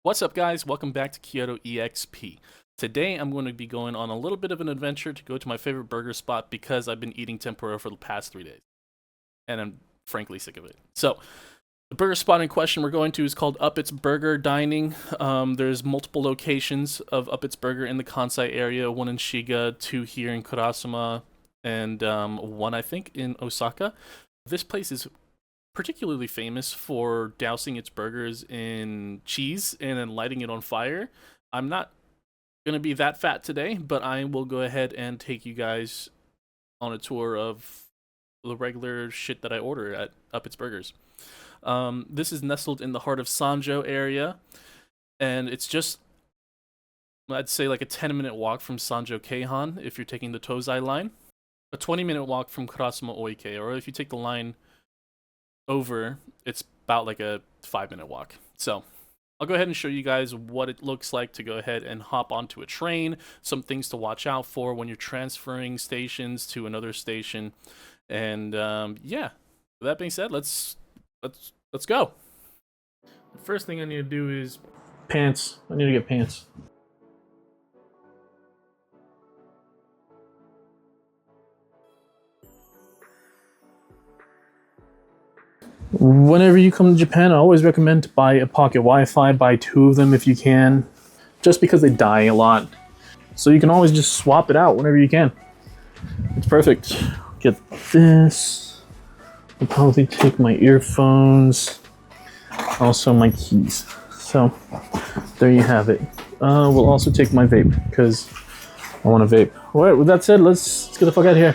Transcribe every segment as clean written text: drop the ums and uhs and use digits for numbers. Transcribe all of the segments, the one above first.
What's up, guys? Welcome back to Kyoto EXP. Today I'm going to be going on a little bit of an adventure to go to my favorite burger spot because I've been eating tempura for the past 3 days. And I'm frankly sick of it. So, the burger spot in question we're going to is called Up It's Burger Dining. There's multiple locations of Up It's Burger in the Kansai area, one in Shiga, two here in Kurasuma, and one I think in Osaka. This place is particularly famous for dousing its burgers in cheese and then lighting it on fire. I'm not going to be that fat today, but I will go ahead and take you guys on a tour of the regular shit that I order at Up Its Burgers. This is nestled in the heart of Sanjo area, and it's just, I'd say, like a 10-minute walk from Sanjo Keihan if you're taking the Tozai line, a 20-minute walk from Kurasuma Oike, or if you take the line over, it's about like a 5-minute walk. So I'll go ahead and show you guys what it looks like to go ahead and hop onto a train, some things to watch out for when you're transferring stations to another station, and yeah. With that being said, let's go. The first thing I need to do is pants. I need to get pants. Whenever you come to Japan, I always recommend to buy a pocket Wi-Fi. Buy 2 of them if you can, just because they die a lot. So you can always just swap it out whenever you can. It's perfect. Get this. I'll probably take my earphones, also my keys. So there you have it. We'll also take my vape because I want to vape. All right, with that said, let's get the fuck out of here.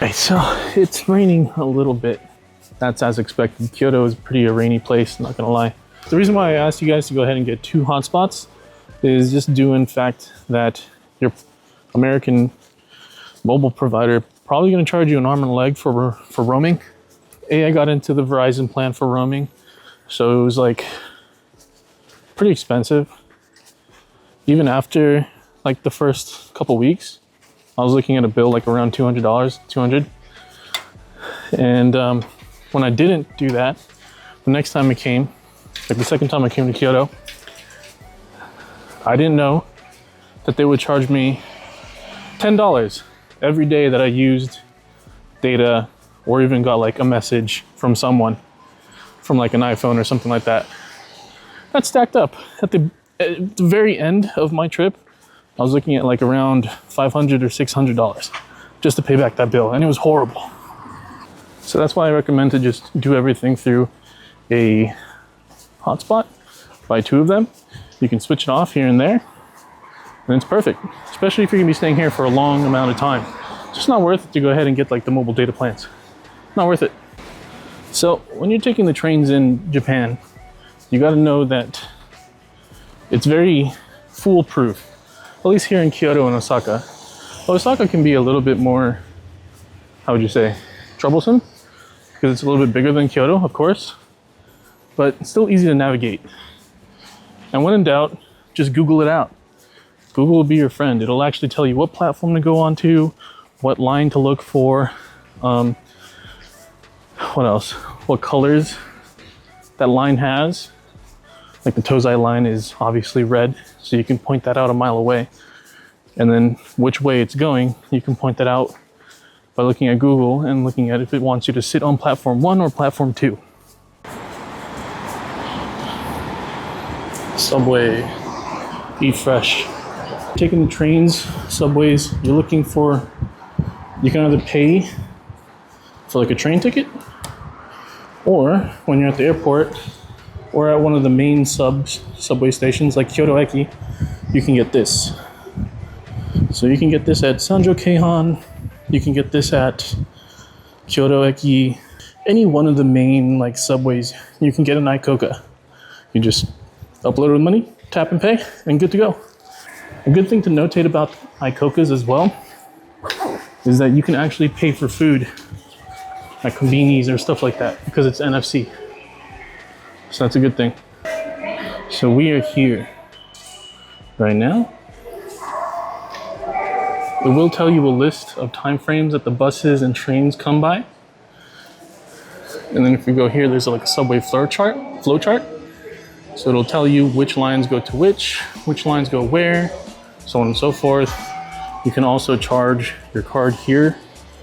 Okay, so it's raining a little bit. That's as expected. Kyoto is pretty a rainy place, not gonna lie. The reason why I asked you guys to go ahead and get 2 hotspots is just due in fact that your American mobile provider probably gonna charge you an arm and a leg for roaming. I got into the Verizon plan for roaming, so it was like pretty expensive. Even after like the first couple weeks, I was looking at a bill like around $200, $200. And when I didn't do that, the next time I came, like the second time I came to Kyoto, I didn't know that they would charge me $10 every day that I used data or even got like a message from someone from like an iPhone or something like that. That stacked up. At the very end of my trip, I was looking at like around $500 or $600 just to pay back that bill, and it was horrible. So that's why I recommend to just do everything through a hotspot. Buy 2 of them. You can switch it off here and there, and it's perfect, especially if you're gonna be staying here for a long amount of time. It's just not worth it to go ahead and get like the mobile data plans. Not worth it. So when you're taking the trains in Japan, you gotta know that it's very foolproof. At least here in Kyoto and Osaka. Osaka can be a little bit more, how would you say, troublesome, because it's a little bit bigger than Kyoto, of course, but it's still easy to navigate. And when in doubt, just Google it out. Google will be your friend. It'll actually tell you what platform to go onto, what line to look for, what else? What colors that line has. Like the Tozai line is obviously red, so you can point that out a mile away. And then which way it's going, you can point that out by looking at Google and looking at if it wants you to sit on platform 1 or platform 2. Subway, eat fresh. Taking the trains, subways, you're looking for, you can either pay for like a train ticket, or when you're at the airport, or at one of the main subway stations like Kyoto EXP, you can get this. So you can get this at Sanjo Keihan, you can get this at Kyoto EXP, any one of the main like subways, you can get an Icoca. You just upload the money, tap and pay, and good to go. A good thing to notate about Icocas as well is that you can actually pay for food at convenies or stuff like that because it's NFC. So that's a good thing. So we are here right now. It will tell you a list of time frames that the buses and trains come by. And then if we go here, there's like a subway flow chart. So it'll tell you which lines go to which lines go where, so on and so forth. You can also charge your card here.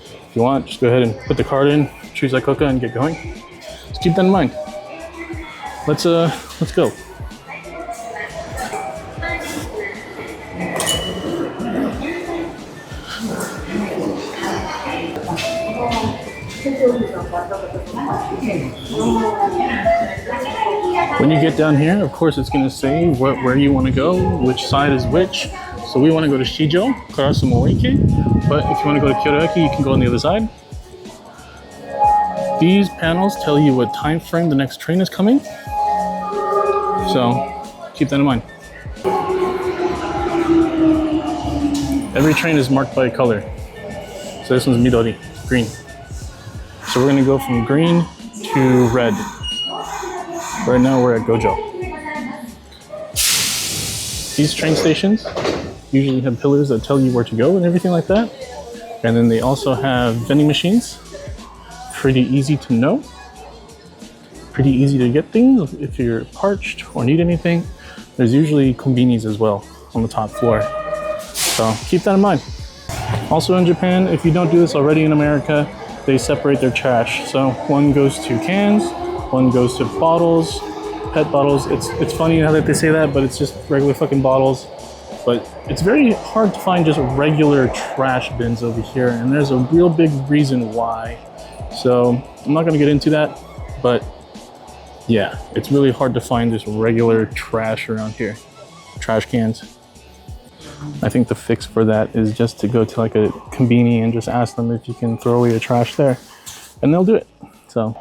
If you want, just go ahead and put the card in, choose Icoca and get going. Just keep that in mind. Let's go. When you get down here, of course, it's going to say where you want to go, which side is which. So we want to go to Shijo, Karasumo Ike, but if you want to go to Kyoto EXP, you can go on the other side. These panels tell you what time frame the next train is coming. So keep that in mind. Every train is marked by a color. So this one's Midori, green. So we're going to go from green to red. Right now we're at Gojo. These train stations usually have pillars that tell you where to go and everything like that. And then they also have vending machines. Pretty easy to know. Pretty easy to get things if you're parched or need anything. There's usually convenies as well on the top floor. So keep that in mind. Also in Japan, if you don't do this already in America, they separate their trash. So one goes to cans, one goes to bottles, pet bottles. It's funny how that they say that, but it's just regular fucking bottles. But it's very hard to find just regular trash bins over here, and there's a real big reason why. So I'm not gonna get into that, but yeah, it's really hard to find just regular trash around here, trash cans. I think the fix for that is just to go to like a convenience and just ask them if you can throw away your trash there, and they'll do it. So.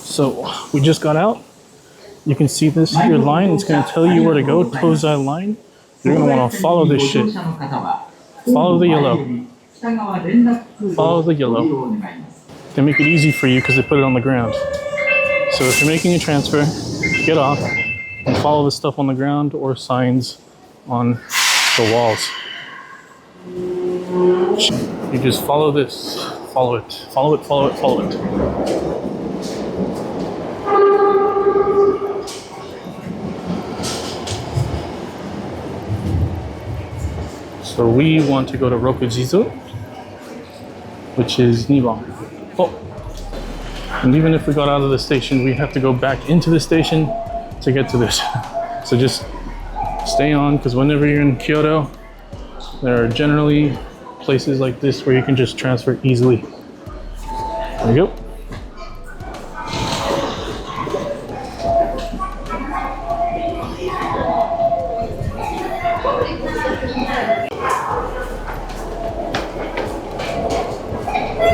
So we just got out. You can see this here line. It's going to tell you where to go. Tozai line. You're going to want to follow this shit. Follow the yellow. Follow the yellow. They make it easy for you because they put it on the ground. So if you're making a transfer, get off and follow the stuff on the ground or signs on the walls. You just follow this. Follow it. Follow it, follow it, follow it. So we want to go to Rokujizo, which is Niban. Oh. And even if we got out of the station, we have to go back into the station to get to this. So just stay on, because whenever you're in Kyoto, there are generally places like this where you can just transfer easily. There we go.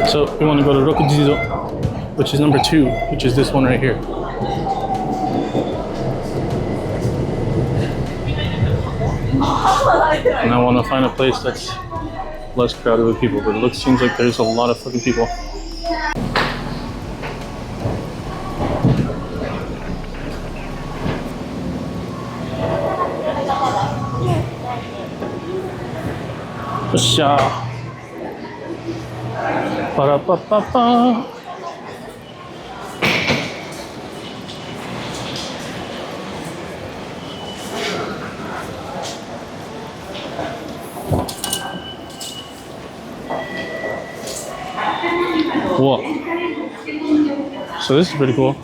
So we want to go to Rokujizo, which is number 2, which is this one right here. And I want to find a place that's less crowded with people, but it seems like there's a lot of fucking people. Osha. Ba-da-ba-ba-ba. Whoa. So this is pretty cool.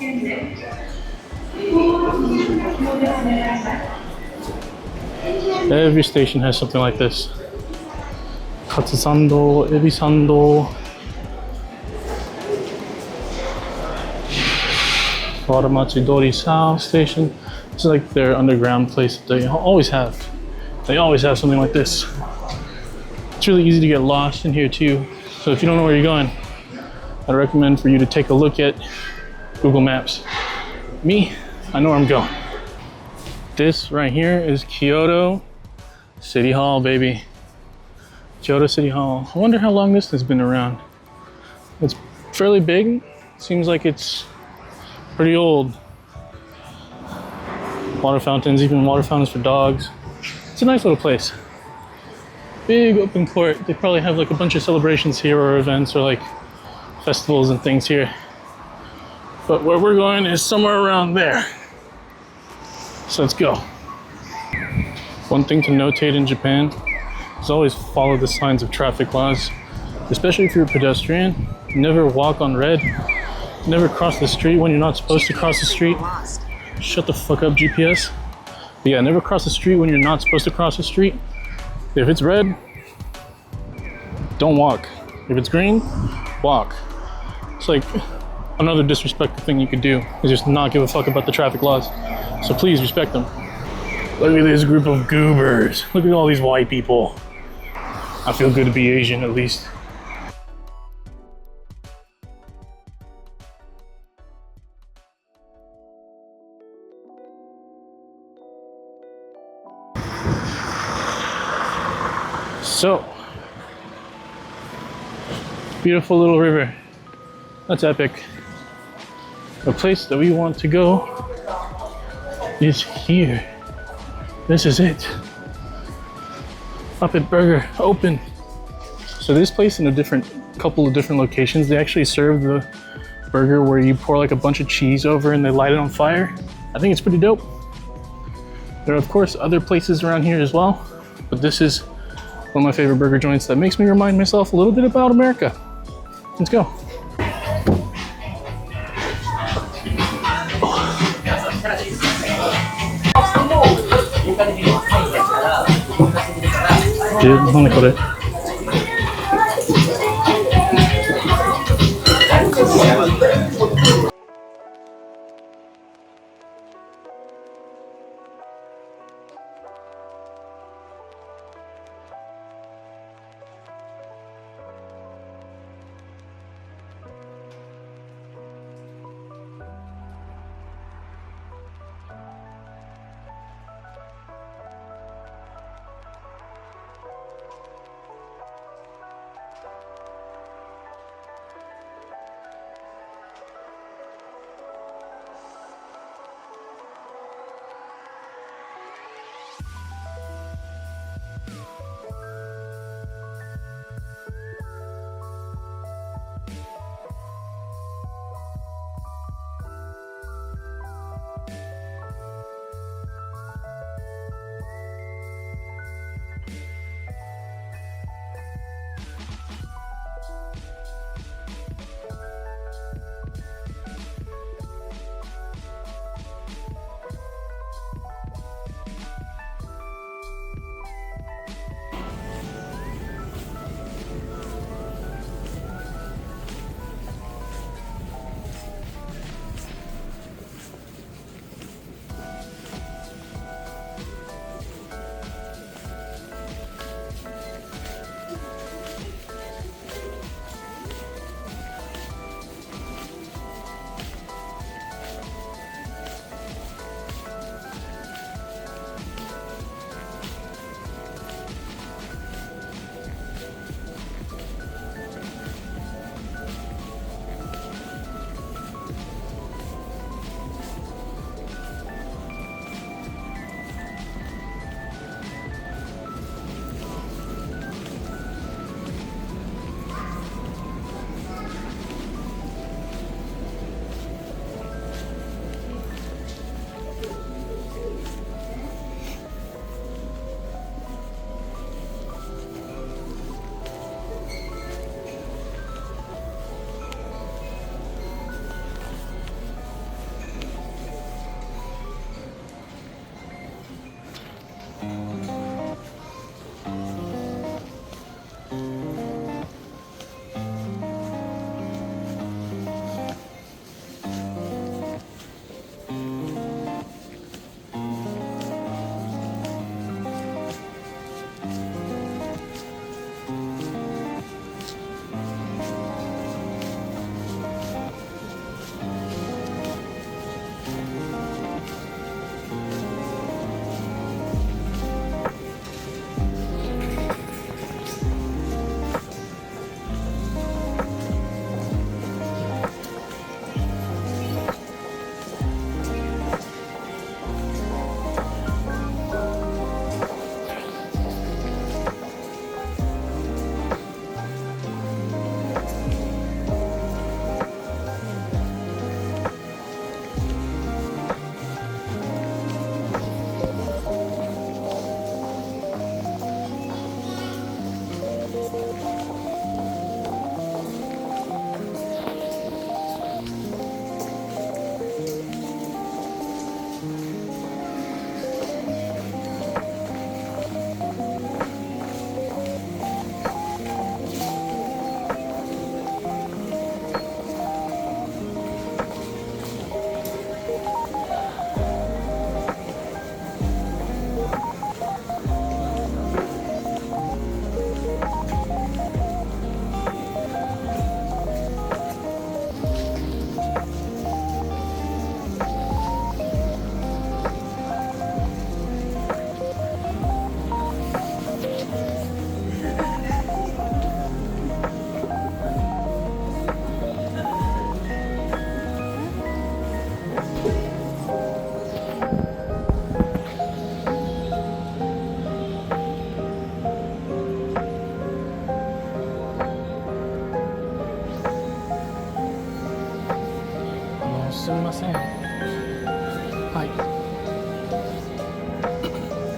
Every station has something like this. Katsusando, ebisando. Waramatsu Sao station. It's like their underground place that they always have. They always have something like this. It's really easy to get lost in here too. So if you don't know where you're going, I'd recommend for you to take a look at Google Maps. Me, I know where I'm going. This right here is Kyoto City Hall, baby. Kyoto City Hall. I wonder how long this has been around. It's fairly big. Seems like it's pretty old. Water fountains, even water fountains for dogs. It's a nice little place. Big open court. They probably have like a bunch of celebrations here or events or like festivals and things here. But where we're going is somewhere around there. So let's go. One thing to notate in Japan is always follow the signs of traffic laws, especially if you're a pedestrian. Never walk on red. Never cross the street when you're not supposed to cross the street. Shut the fuck up, GPS. But yeah, never cross the street when you're not supposed to cross the street. If it's red, don't walk. If it's green, walk. It's like another disrespectful thing you could do is just not give a fuck about the traffic laws. So please respect them. Look at this group of goobers. Look at all these white people. I feel good to be Asian at least. So, beautiful little river. That's epic. The place that we want to go is here. This is it. Up at Burger, open. So this place in a couple of different locations, they actually serve the burger where you pour like a bunch of cheese over and they light it on fire. I think it's pretty dope. There are of course other places around here as well, but this is one of my favorite burger joints that makes me remind myself a little bit about America. Let's go.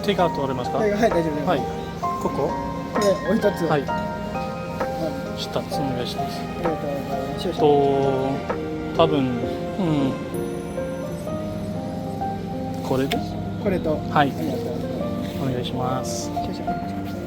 テイクアウトありますか？はい、大丈夫です。はい。ここ？これお一つ。はい。あ2つお願いします。りがとうございます。少々多分、これです。これと、はい。ありがとうございます。お願いします。少々お待ちください。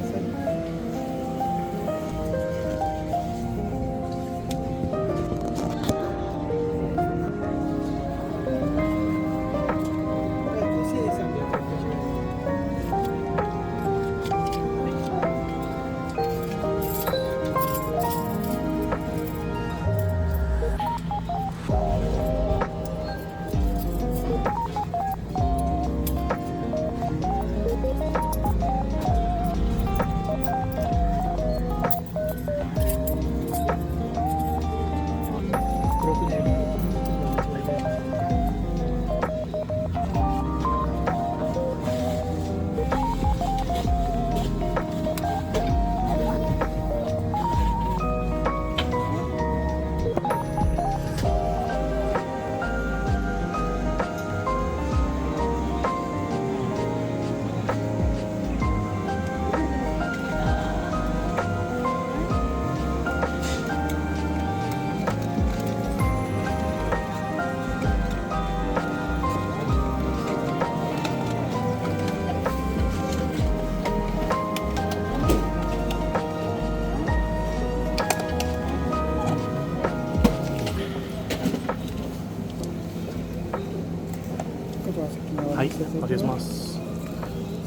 はい、お願いします。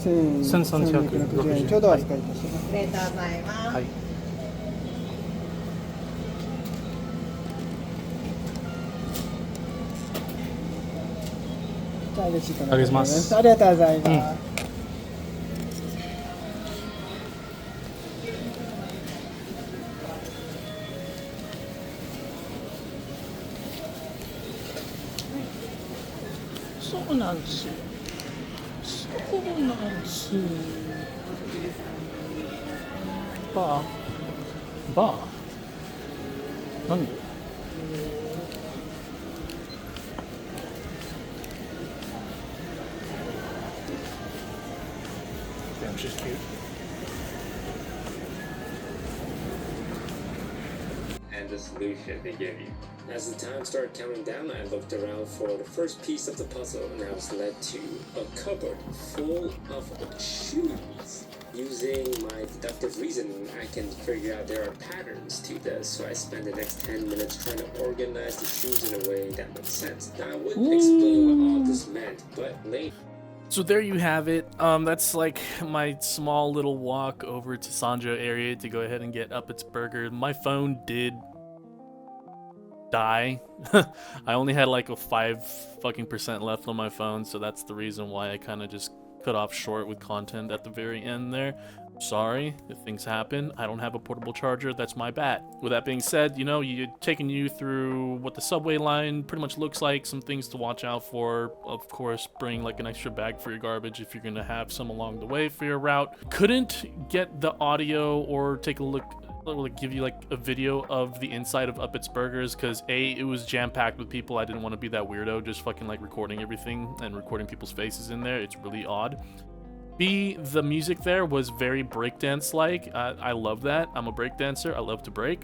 1360円ちょうどお預かりいたします。ありがとうございます。はい。じゃあ嬉しいかな。ありがとうございます。ありがとうございます。そうなんですよ。そうなんですよ。バーなんで？Damn, she's cute. And the solution they give you. As the time started counting down, I looked around for the first piece of the puzzle, and I was led to a cupboard full of shoes. Using my deductive reasoning, I can figure out there are patterns to this, so I spent the next 10 minutes trying to organize the shoes in a way that makes sense. Now, I wouldn't explain what all this meant, but later. So there you have it. That's like my small little walk over to Sanjo area to go ahead and get Up Its Burger. My phone did die. I only had like a 5% left on my phone, so that's the reason why I kind of just cut off short with content at the very end there. Sorry if things happen. I don't have a portable charger. That's my bad. With that being said, taking you through what the subway line pretty much looks like, some things to watch out for. Of course, bring like an extra bag for your garbage if you're gonna have some along the way for your route. Couldn't get the audio or take a look, like give you like a video of the inside of Up Its Burgers because it was jam-packed with people. I didn't want to be that weirdo just fucking like recording everything and recording people's faces in there. It's really odd. B, the music there was very breakdance-like. I love that. I'm a breakdancer. I love to break.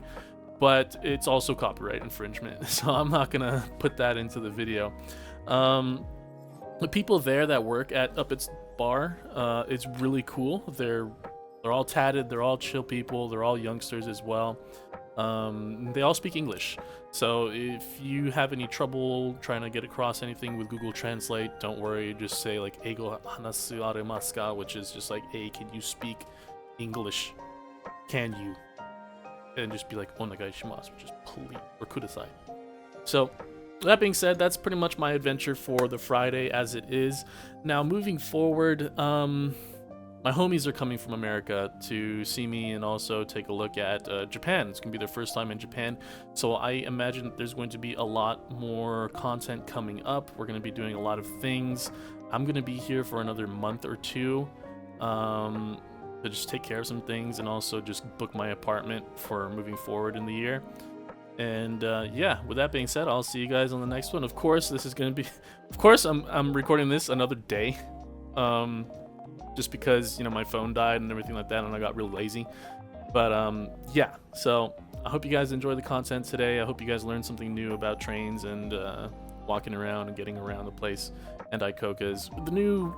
But it's also copyright infringement, so I'm not gonna put that into the video. The people there that work at Up Its Bar, it's really cool. They're all tatted. They're all chill people. They're all youngsters as well. They all speak English. So if you have any trouble trying to get across anything with Google Translate, don't worry. Just say like "Eigo hanasu aremasu ka," which is just like, "Hey, can you speak English? Can you?" And just be like "Onegai shimasu," which is please, or "Kudasai." So that being said, that's pretty much my adventure for the Friday as it is. Now moving forward, my homies are coming from America to see me and also take a look at Japan. It's going to be their first time in Japan, so I imagine that there's going to be a lot more content coming up. We're going to be doing a lot of things. I'm going to be here for another month or two to just take care of some things and also just book my apartment for moving forward in the year. And yeah, with that being said, I'll see you guys on the next one. Of course, this is going to be... Of course, I'm recording this another day. just because, you know, my phone died and everything like that, and I got real lazy. But yeah, so I hope you guys enjoy the content today. I hope you guys learned something new about trains and walking around and getting around the place and Icoca's. The new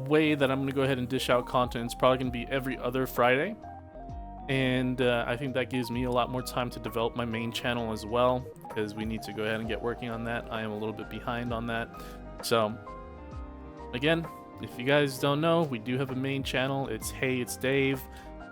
way that I'm going to go ahead and dish out content is probably going to be every other Friday. And I think that gives me a lot more time to develop my main channel as well, because we need to go ahead and get working on that. I am a little bit behind on that. So again, if you guys don't know, we do have a main channel. It's Hey, It's Dave.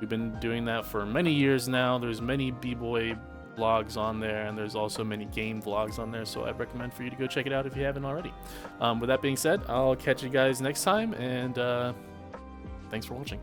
We've been doing that for many years now. There's many b-boy vlogs on there, and there's also many game vlogs on there, so I'd recommend for you to go check it out if you haven't already. With that being said, I'll catch you guys next time, and thanks for watching.